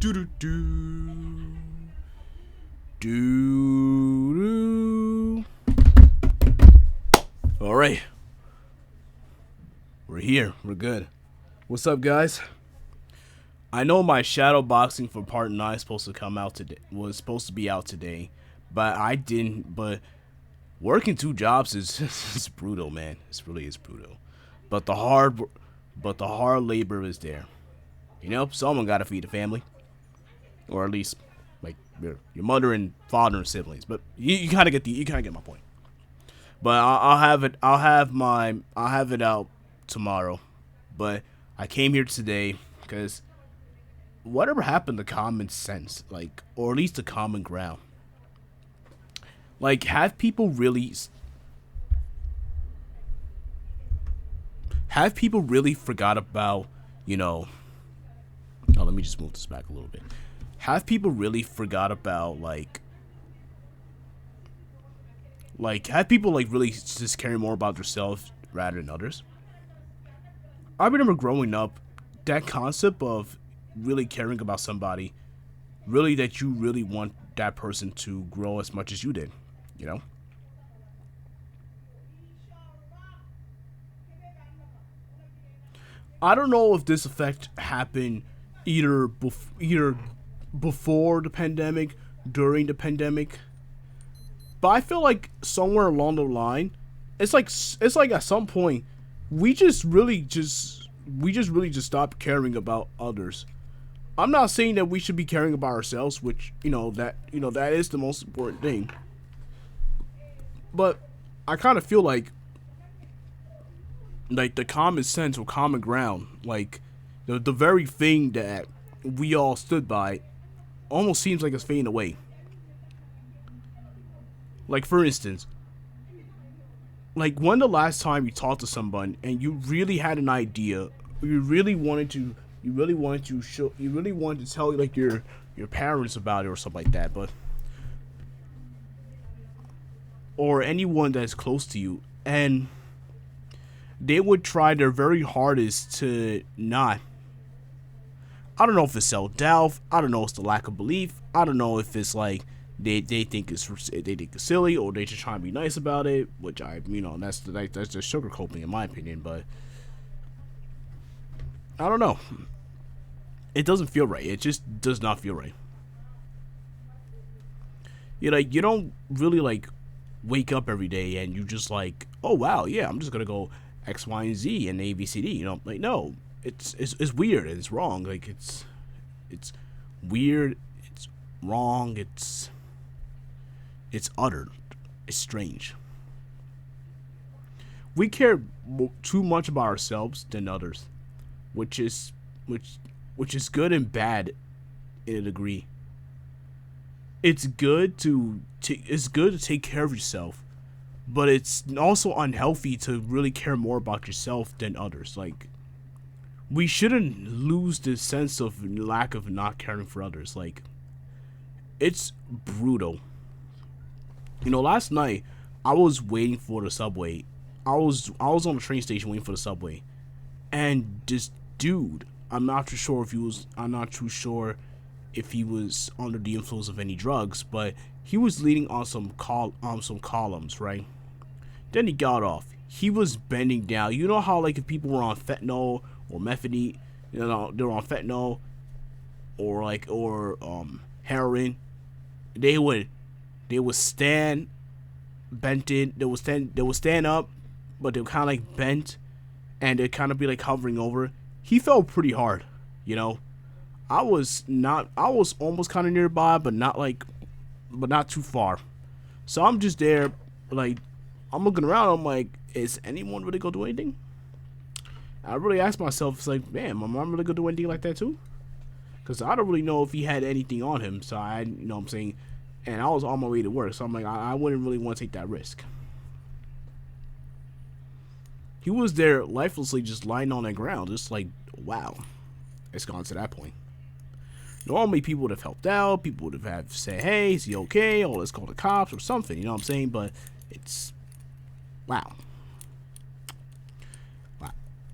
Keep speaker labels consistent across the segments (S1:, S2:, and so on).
S1: Do do do do. All right, we're here. We're good. What's up, guys? I know my shadow boxing for part 9 is supposed to come out today. Was supposed to be out today, but I didn't. But working 2 jobs is is brutal, man. It really is brutal. But the hard labor is there. You know, someone got to feed the family, or at least like your mother and father and siblings. But you kind of get my point. But I'll have it. I'll have it out tomorrow. But I came here today because whatever happened to common sense, like, or at least the common ground. Like, have people really forgot about, you know? Oh, let me just move this back a little bit. Have people really forgot about have people like really just caring more about themselves rather than others? I remember growing up, that concept of really caring about somebody, really that you really want that person to grow as much as you did, you know? I don't know if this effect happened either before the pandemic, during the pandemic, but I feel like somewhere along the line, it's like at some point we just stopped caring about others. I'm not saying that we should be caring about ourselves, which that is the most important thing. But I kind of feel like the common sense or common ground, like the very thing that we all stood by, almost seems like it's fading away. Like, for instance, like, when the last time you talked to someone and you really had an idea, you really wanted to tell like your parents about it or something like that, but or anyone that's close to you, and they would try their very hardest to not. I don't know if it's self doubt. I don't know if it's the lack of belief. I don't know if it's like they think it's silly, or they just trying to be nice about it, which that's just sugarcoating in my opinion. But I don't know. It doesn't feel right. It just does not feel right. You don't really like wake up every day and you just like, oh wow, yeah, I'm just gonna go X, Y, and Z and A, B, C, D. Like, no, it's weird and it's wrong. Like, it's weird. It's wrong. It's uttered. It's strange. We care too much about ourselves than others, which is which is good and bad in a degree. It's good to take care of yourself, but it's also unhealthy to really care more about yourself than others. Like, we shouldn't lose this sense of lack of not caring for others. Like, it's brutal. Last night I was waiting for the subway. I was on the train station waiting for the subway, and this dude, I'm not too sure if he was under the influence of any drugs, but he was leaning on some columns, right? Then he got off. He was bending down. You know how, like, if people were on fentanyl or methadone, they're on fentanyl or heroin, they would stand bent in. They would stand up, but they would kind of like bent, and they'd kind of be like hovering over. He fell pretty hard, you know. I was almost kind of nearby, but not too far. So I'm just there, like, I'm looking around. I'm like, is anyone really gonna do anything? I really asked myself, it's like, man, my mom really gonna do anything like that too? Because I don't really know if he had anything on him. So what I'm saying, and I was on my way to work. So I'm like, I wouldn't really want to take that risk. He was there lifelessly just lying on the ground, just like, wow, it's gone to that point. Normally, people would have helped out. People would have said, hey, is he okay? Or let's call the cops or something. You know what I'm saying? But it's, wow. Wow.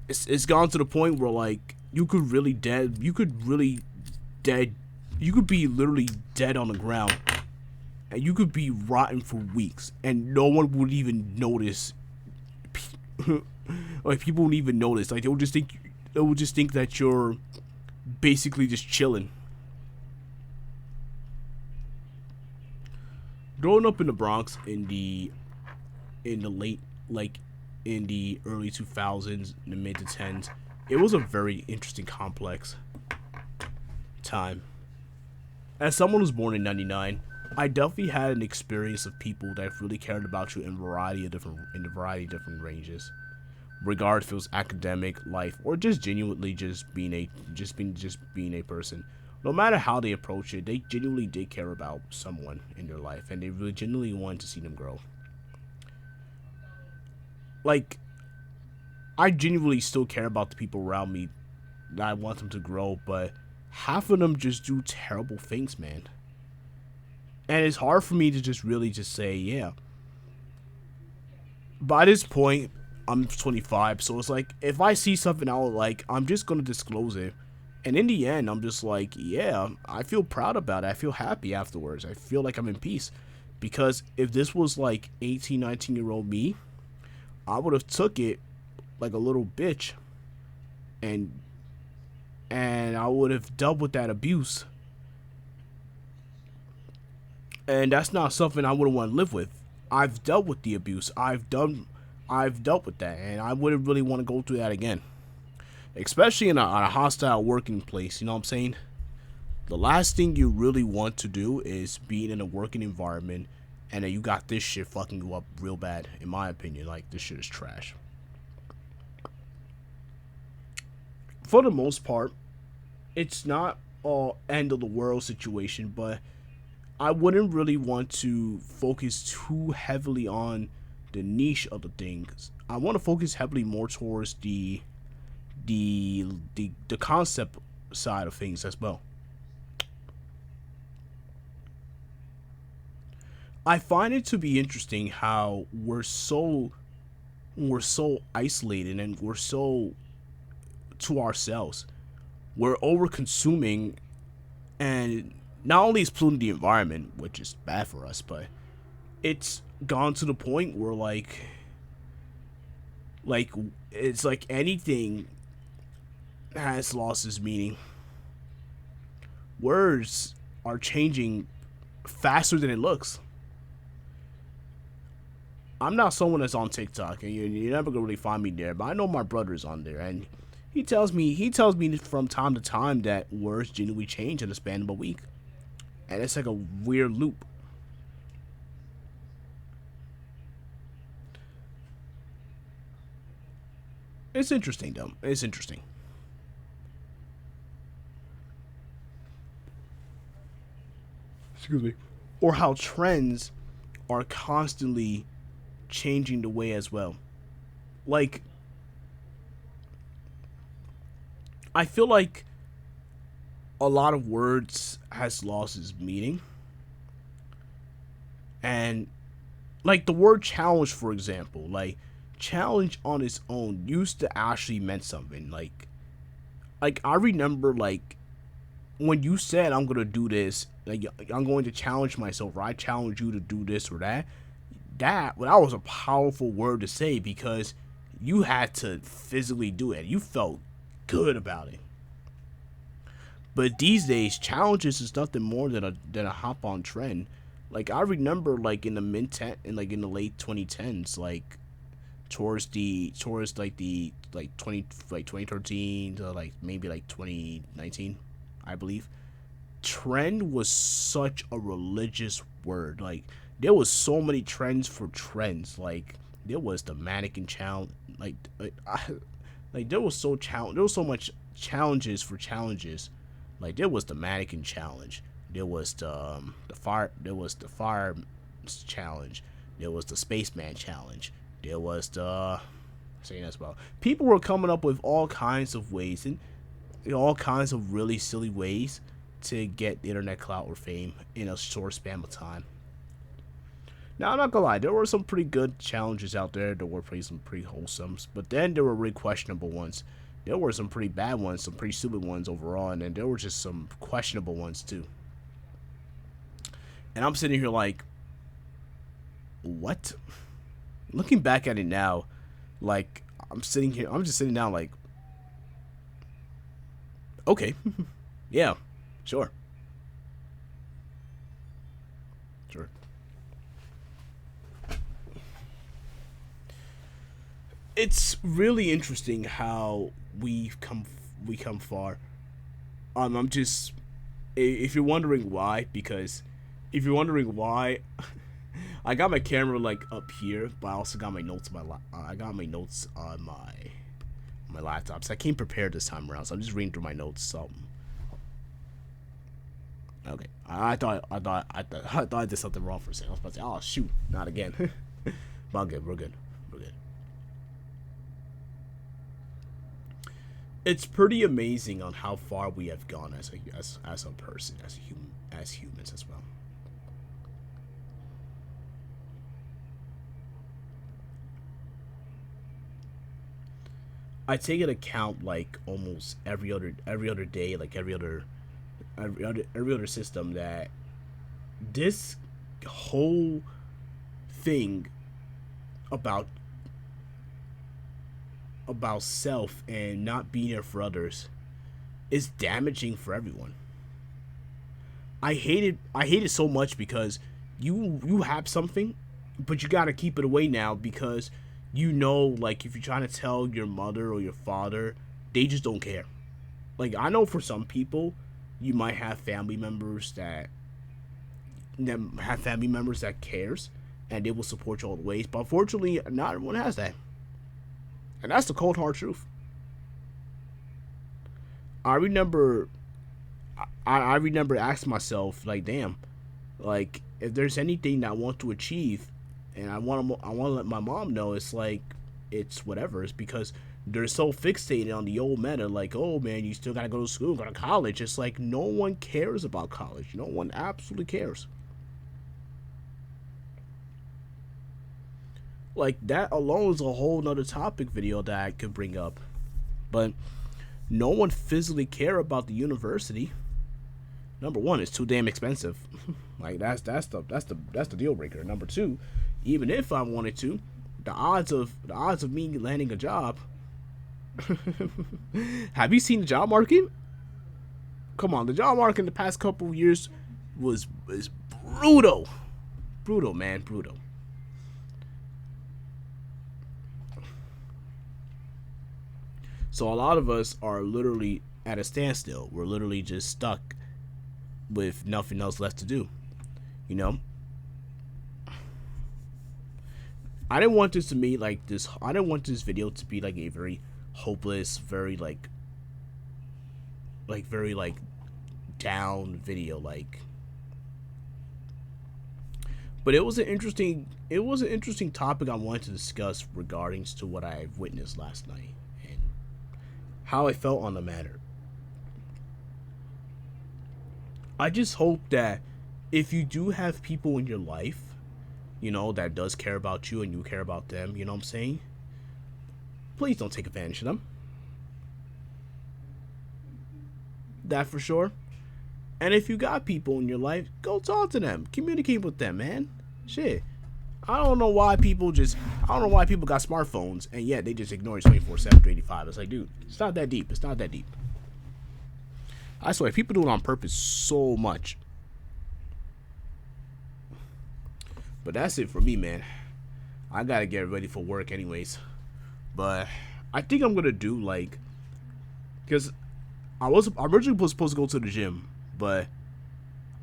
S1: It's gone to the point where, like, you could really dead You could be literally dead on the ground, and you could be rotten for weeks, and no one would even notice. Like people wouldn't even notice. Like they would just think that you're basically just chilling. Growing up in the Bronx in the late like in the early 2000s, the mid to tens, it was a very interesting, complex time. As someone who was born in '99, I definitely had an experience of people that really cared about you in a variety of different ranges, regardless if it was academic, life, or just genuinely just being a person. No matter how they approach it, they genuinely did care about someone in their life, and they really genuinely wanted to see them grow. Like, I genuinely still care about the people around me that I want them to grow, but half of them just do terrible things, man. And it's hard for me to just really just say, yeah. By this point, I'm 25, so it's like, if I see something I don't like, I'm just gonna disclose it. And in the end, I'm just like, yeah, I feel proud about it. I feel happy afterwards. I feel like I'm in peace. Because if this was like 18, 19-year-old me, I would have took it like a little bitch, and I would have dealt with that abuse. And that's not something I wouldn't want to live with. I've dealt with the abuse. I've dealt with that, and I wouldn't really want to go through that again. Especially in a hostile working place, you know what I'm saying? The last thing you really want to do is be in a working environment and then you got this shit fucking you up real bad, in my opinion. Like, this shit is trash. For the most part, it's not a end of the world situation, but I wouldn't really want to focus too heavily on the niche of the things. I want to focus heavily more towards the concept side of things as well. I find it to be interesting how we're so isolated and we're so to ourselves. We're over consuming, and not only is polluting the environment, which is bad for us, but it's gone to the point where like it's like anything has lost its meaning. Words are changing faster than it looks. I'm not someone that's on TikTok, and you're never gonna really find me there. But I know my brother's on there, and he tells me from time to time that words genuinely change in the span of a week, and it's like a weird loop. It's interesting, though. It's interesting. Excuse me. Or how trends are constantly changing the way as well. Like, I feel like a lot of words has lost its meaning, and like the word challenge, for example, like challenge on its own used to actually meant something. Like I remember, like when you said I'm gonna do this, like I'm going to challenge myself, or I challenge you to do this or that. That was a powerful word to say because you had to physically do it. You felt good about it. But these days, challenges is nothing more than a hop on trend. Like I remember, like in the mid ten, and like in the late 2010s, like towards like 2013 to like maybe like 2019, I believe. Trend was such a religious word. Like there was so many trends for trends. Like there was the mannequin challenge. Like there was so much challenges for challenges. Like there was the mannequin challenge. There was the fire challenge. There was the spaceman challenge. There was the saying as well. People were coming up with all kinds of ways and all kinds of really silly ways to get internet clout or fame in a short span of time. Now I'm not gonna lie, there were some pretty good challenges out there. There were some pretty wholesome, but then there were really questionable ones. There were some pretty bad ones, some pretty stupid ones overall, and then there were just some questionable ones too. And I'm sitting here like, what? Looking back at it now, like I'm just sitting down like, okay, yeah, sure, sure. It's really interesting how we come far. I'm just if you're wondering why, because if you're wondering why, I got my camera like up here, but I also got my notes on I got my notes on my laptop. So I came prepared this time around. So I'm just reading through my notes. So okay, I thought I did something wrong for a second. I was about to say, oh shoot, not again. But I'm good. We're good. We're good. It's pretty amazing on how far we have gone as a person, as a human, as humans as well. I take into account like almost every other day, like every other system that this whole thing about self and not being there for others is damaging for everyone. I hate it so much because you have something, but you gotta keep it away now because you know, like if you're trying to tell your mother or your father, they just don't care. Like I know for some people, you might have family members that cares and they will support you all the ways. But unfortunately, not everyone has that, and that's the cold hard truth. I remember, I remember asking myself, like, damn, like if there's anything that I want to achieve, and I want to let my mom know, it's like it's whatever. It's because they're so fixated on the old meta, like, oh man, you still gotta go to school, go to college. It's like no one cares about college. No one absolutely cares. Like that alone is a whole nother topic video that I could bring up. But no one physically care about the university. Number one, it's too damn expensive. Like that's the deal breaker. Number two, even if I wanted to, the odds of me landing a job. Have you seen the job market? Come on, the job market in the past couple of years was is brutal, brutal man, brutal. So a lot of us are literally at a standstill. We're literally just stuck with nothing else left to do. You know, I didn't want this to be like this. I didn't want this video to be like a very hopeless, very very like down video. Like, but it was an interesting topic I wanted to discuss regarding to what I witnessed last night and how I felt on the matter. I just hope that if you do have people in your life, you know, that does care about you and you care about them, you know what I'm saying? Please don't take advantage of them. That for sure. And if you got people in your life, go talk to them. Communicate with them, man. Shit. I don't know why people got smartphones and yet they just ignore it 24/7, 385. It's like, dude, it's not that deep. It's not that deep. I swear, people do it on purpose so much. But that's it for me, man. I gotta get ready for work anyways. But I think I'm gonna do like, because I originally was supposed to go to the gym, but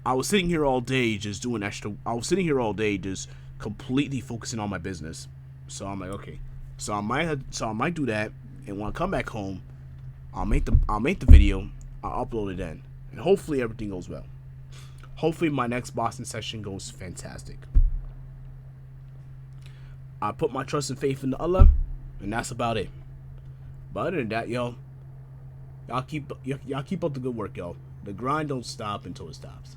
S1: I was sitting here all day just doing extra. I was sitting here all day just completely focusing on my business. So I'm like, okay. So I might do that, and when I come back home, I'll make the video. I'll upload it then, and hopefully everything goes well. Hopefully my next Boston session goes fantastic. I put my trust and faith in Allah, and that's about it. But other than that, yo, y'all keep up the good work, yo. The grind don't stop until it stops.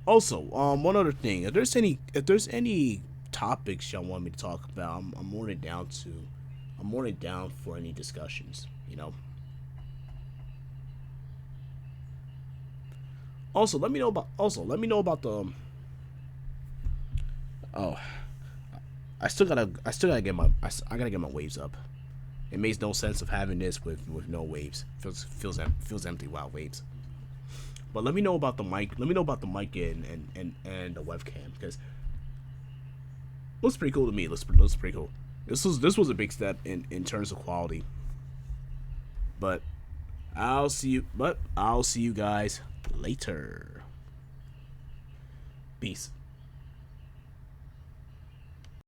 S1: Also, one other thing, if there's any topics y'all want me to talk about, I'm more than down to I'm more than down for any discussions. You know. Also, let me know about. Also, let me know about the. Oh, I gotta get my waves up. It makes no sense of having this with no waves. Feels empty without waves. But let me know about the mic. Let me know about the mic and the webcam because it looks pretty cool to me. Looks pretty cool. This was a big step in terms of quality. But I'll see you guys later. Peace.